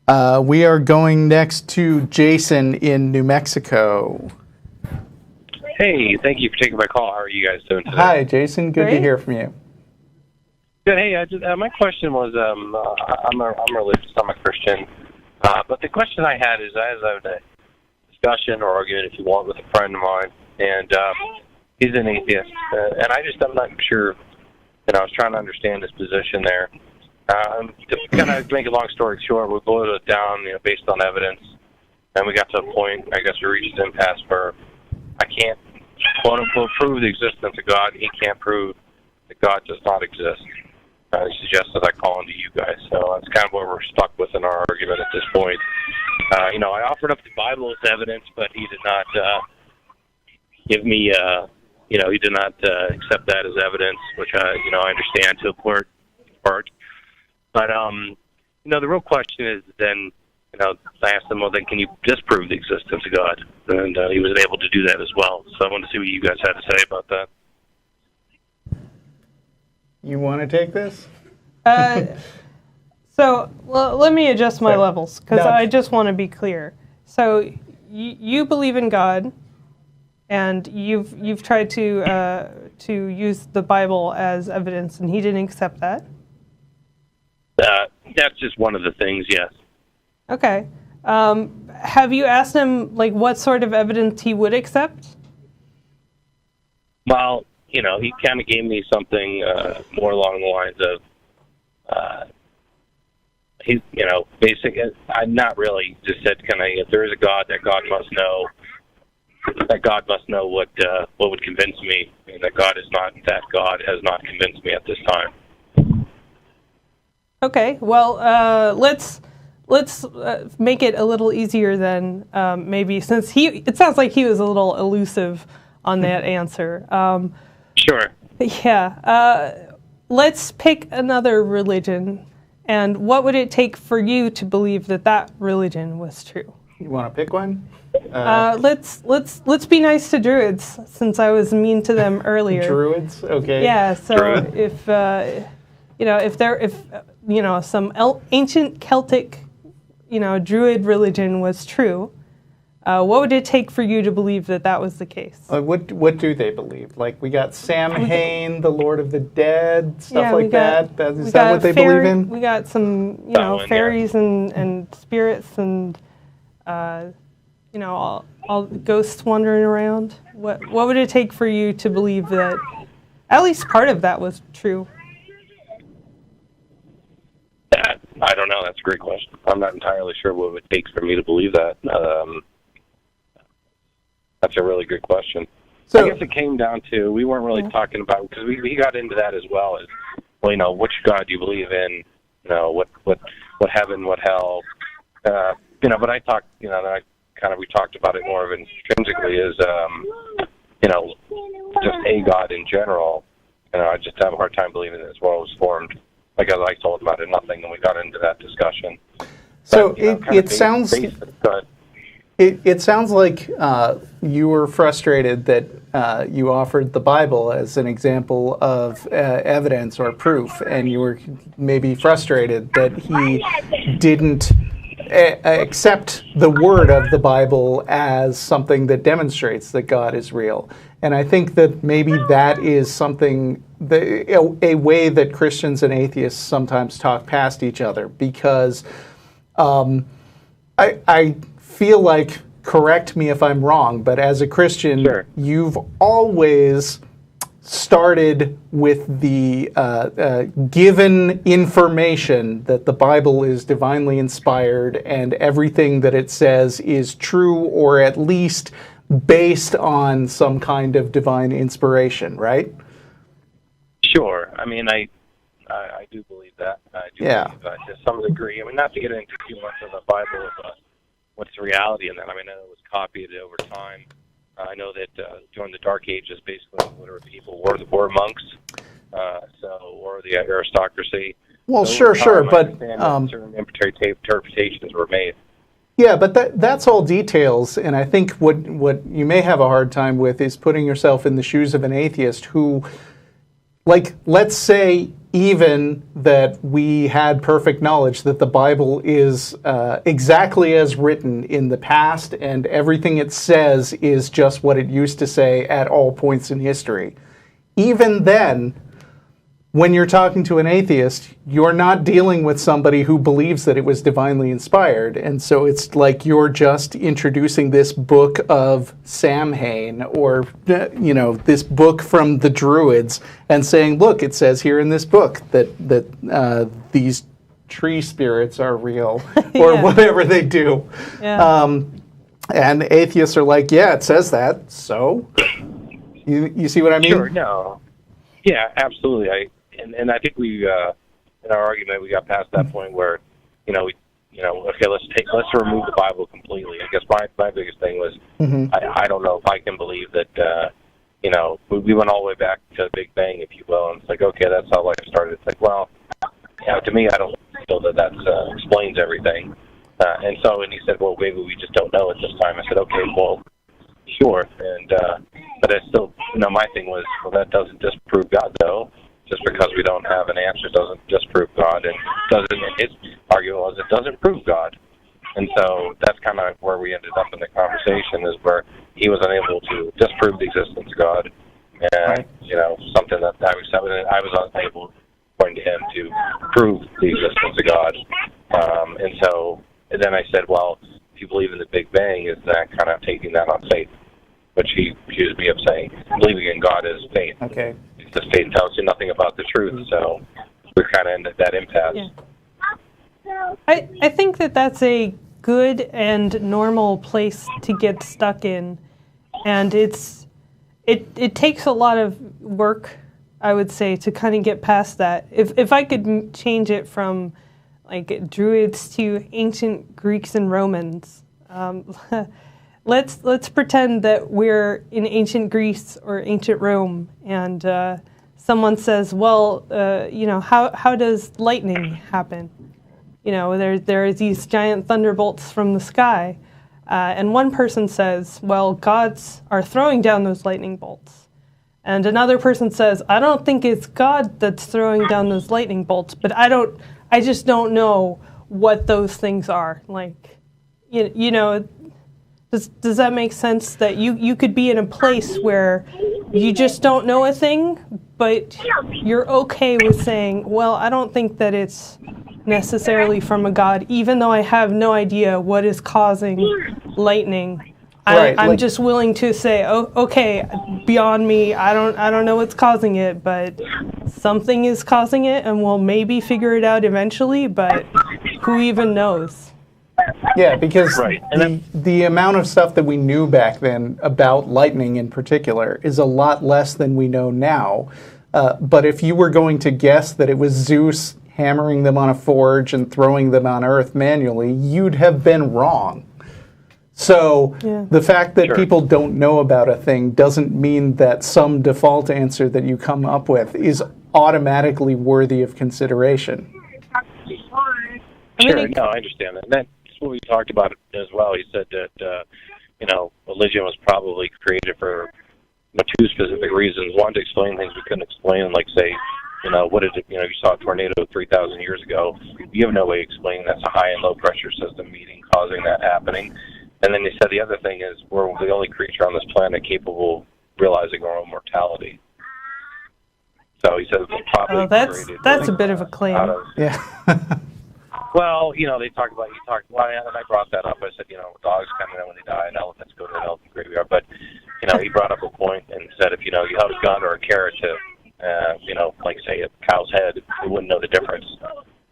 We are going next to Jason in New Mexico. Hey, thank you for taking my call. How are you guys doing today? Hi, Jason. Good to hear from you. Good. Hey, my question was, I'm religious. I'm a Christian. But the question I had is, I was having a discussion or argument, if you want, with a friend of mine, and he's an atheist, and I'm not sure. I was trying to understand his position there. To kind of make a long story short, we boiled it down, based on evidence, and we got to a point. I guess we reached an impasse where I can't, quote unquote, prove the existence of God. He can't prove that God does not exist. He suggested I call into you guys, so that's kind of what we're stuck with in our argument at this point. I offered up the Bible as evidence, but he did not give me, he did not accept that as evidence, which I understand to a part. But the real question is then, I asked him, well, then can you disprove the existence of God? And he was able to do that as well. So I wanted to see what you guys had to say about that. You want to take this? So let me adjust my levels, because I just want to be clear. So you believe in God, and you've tried to use the Bible as evidence, and he didn't accept that? That's just one of the things, yes. Okay. Have you asked him, what sort of evidence he would accept? Well, he kind of gave me something more along the lines of, I'm not really, just said if there is a God, that God must know what would convince me, and that God is not, that God has not convinced me at this time. Okay, well, let's make it a little easier then, maybe, since it sounds like he was a little elusive on that answer. Sure. Yeah. Let's pick another religion, and what would it take for you to believe that religion was true? You want to pick one? Let's be nice to Druids, since I was mean to them earlier. Druids, okay. Yeah. So Druid. if some ancient Celtic, Druid religion was true, what would it take for you to believe that was the case? What do they believe? We got Samhain, the Lord of the Dead, stuff that. Is that what they believe in? We got some, fairies and spirits and, all ghosts wandering around. What would it take for you to believe that at least part of that was true? I don't know. That's a great question. I'm not entirely sure what it would take for me to believe that. That's a really good question. So, I guess it came down to, we weren't really talking about, because we got into that as well, as, well, which God do you believe in, what heaven, what hell, but I talked, we talked about it more of intrinsically as, just a God in general. I just have a hard time believing that this world was formed, as I told about it, nothing, and we got into that discussion. So it sounds... It sounds like you were frustrated that you offered the Bible as an example of evidence or proof, and you were maybe frustrated that he didn't accept the word of the Bible as something that demonstrates that God is real. And I think that maybe that is something, a way that Christians and atheists sometimes talk past each other, because I feel like, correct me if I'm wrong, but as a Christian, sure, you've always started with the given information that the Bible is divinely inspired and everything that it says is true, or at least based on some kind of divine inspiration, right? Sure. I mean, I do believe that. I do believe that to some degree. I mean, not to get into too much of the Bible of what's the reality in that. I mean, I know it was copied over time. I know that during the Dark Ages, basically, whatever people were monks, or the aristocracy. Well, sure, but certain interpretations were made. Yeah, but that's all details, and I think what you may have a hard time with is putting yourself in the shoes of an atheist who, let's say even that we had perfect knowledge that the Bible is exactly as written in the past, and everything it says is just what it used to say at all points in history. Even then, when you're talking to an atheist, you're not dealing with somebody who believes that it was divinely inspired. And so it's like you're just introducing this book of Samhain, or, this book from the Druids, and saying, look, it says here in this book that these tree spirits are real, or whatever they do. Yeah. And atheists are like, yeah, it says that, so? You see what I mean? Sure, no. Yeah, absolutely. And I think we, in our argument, we got past that point where, okay, let's remove the Bible completely. I guess my biggest thing was, I don't know if I can believe that, we went all the way back to the Big Bang, if you will, and it's like, okay, that's how life started. It's like, well, to me, I don't feel that explains everything. And he said, well, maybe we just don't know at this time. I said, okay, well, sure. And but it's still, my thing was, well, that doesn't disprove God, though. Just because we don't have an answer doesn't disprove God, and his argument was it doesn't prove God. And so that's kind of where we ended up in the conversation, is where he was unable to disprove the existence of God, and something that I accepted, and I was unable, according to him, to prove the existence of God. And then I said, well, if you believe in the Big Bang, is that kind of taking that on faith? Which he accused me of saying, believing in God is faith. Okay. The faith tells you nothing about the truth, so we're kind of in that impasse. Yeah. I think that's a good and normal place to get stuck in, and it takes a lot of work, I would say, to kind of get past that. If I could change it from like Druids to ancient Greeks and Romans. Let's pretend that we're in ancient Greece or ancient Rome, and someone says, well, how does lightning happen? There are these giant thunderbolts from the sky, and one person says, well, gods are throwing down those lightning bolts. And another person says, I don't think it's God that's throwing down those lightning bolts, but I just don't know what those things are. Like, Does that make sense? That you could be in a place where you just don't know a thing, but you're okay with saying, well, I don't think that it's necessarily from a god, even though I have no idea what is causing lightning. I'm just willing to say, oh, okay, beyond me, I don't know what's causing it, but something is causing it, and we'll maybe figure it out eventually, but who even knows? Yeah, because the amount of stuff that we knew back then about lightning in particular is a lot less than we know now. But if you were going to guess that it was Zeus hammering them on a forge and throwing them on Earth manually, you'd have been wrong. So the fact that people don't know about a thing doesn't mean that some default answer that you come up with is automatically worthy of consideration. Sure, no, I understand that. And that's what we talked about as well. He said that, religion was probably created for two specific reasons. One, to explain things we couldn't explain, like, say, what is it, you saw a tornado 3,000 years ago. You have no way of explaining that's a high and low pressure system meeting causing that happening. And then he said the other thing is we're the only creature on this planet capable of realizing our own mortality. So he said it's probably that's a bit of a claim. Well, they talk about, and I brought that up. I said, dogs kind of know when they die, and elephants go to an elephant graveyard. But, he brought up a point and said if, you held a gun or a carrot to, like, say, a cow's head, we wouldn't know the difference.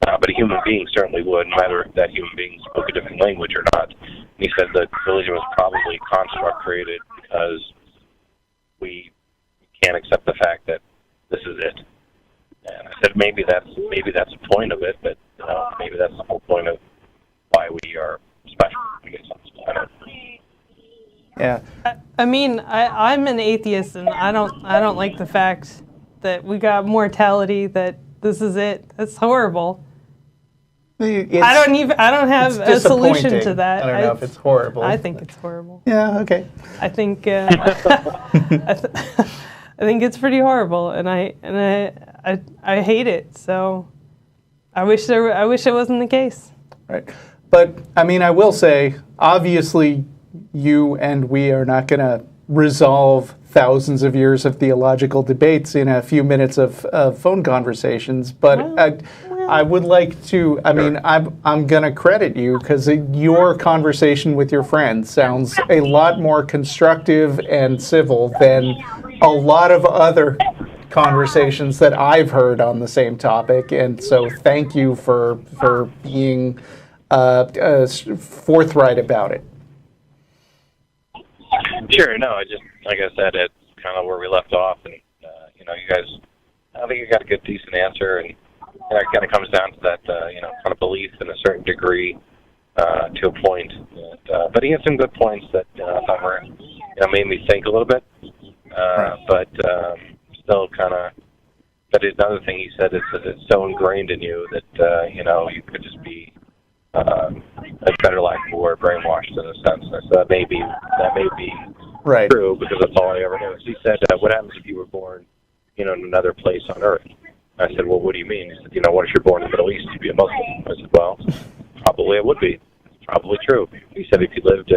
But a human being certainly would, no matter if that human being spoke a different language or not. And he said that religion was probably a construct created because we can't accept the fact that this is it. And I said maybe that's the point of it, but maybe that's the whole point of why we are special, I guess, on this planet. Yeah. I mean, I'm an atheist, and I don't like the fact that we got mortality. That this is it. That's horrible. I don't have a solution to that. I don't know if it's horrible. I think it's horrible. Yeah. Okay. I think I think it's pretty horrible, and I hate it. So I wish it wasn't the case. Right. But I mean, I will say, obviously, you and we are not going to resolve thousands of years of theological debates in a few minutes of phone conversations. But I would like to. I mean, I'm going to credit you because your conversation with your friends sounds a lot more constructive and civil than a lot of other conversations that I've heard on the same topic. And so, thank you for being forthright about it. Sure. No, like I said, it's kind of where we left off, and you guys, I think you got a good, decent answer, and it kind of comes down to that, kind of belief in a certain degree to a point. But he had some good points that I thought were, made me think a little bit. But still kind of. But another thing he said is that it's so ingrained in you that you could just be. A better lack of a word, brainwashed in a sense. So that may be right. True, because that's all I ever knew. So he said, what happens if you were born, in another place on Earth? I said, well, what do you mean? He said, what if you're born in the Middle East? You'd be a Muslim. I said, well, probably it would be. It's probably true. He said, if you lived,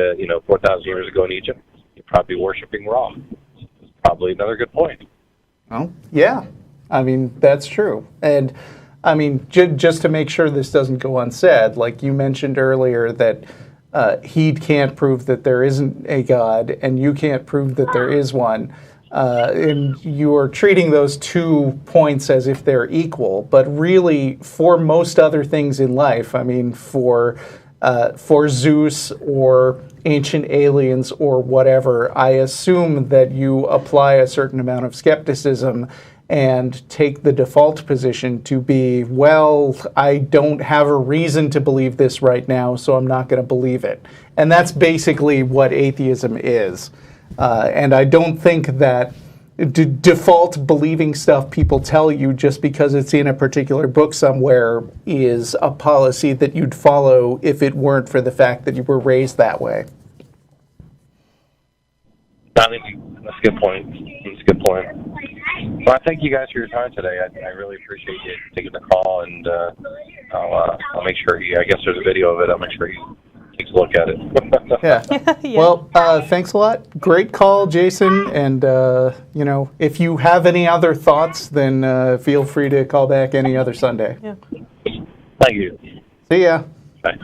4,000 years ago in Egypt, you'd probably be worshiping Ra. It's probably another good point. Oh, yeah. I mean, that's true. And I mean, just to make sure this doesn't go unsaid, like you mentioned earlier that he can't prove that there isn't a God and you can't prove that there is one. And you are treating those 2 points as if they're equal. But really, for most other things in life, I mean, for Zeus or ancient aliens or whatever, I assume that you apply a certain amount of skepticism and take the default position to be, well, I don't have a reason to believe this right now, so I'm not going to believe it. And that's basically what atheism is. And I don't think that default believing stuff people tell you just because it's in a particular book somewhere is a policy that you'd follow if it weren't for the fact that you were raised that way. I think that's a good point. That's a good point. Well, I thank you guys for your time today. I really appreciate you taking the call, and I'll make sure I guess there's a video of it. I'll make sure he takes a look at it. Yeah. Yeah. Well, thanks a lot. Great call, Jason. And, if you have any other thoughts, then feel free to call back any other Sunday. Yeah. Thank you. See ya.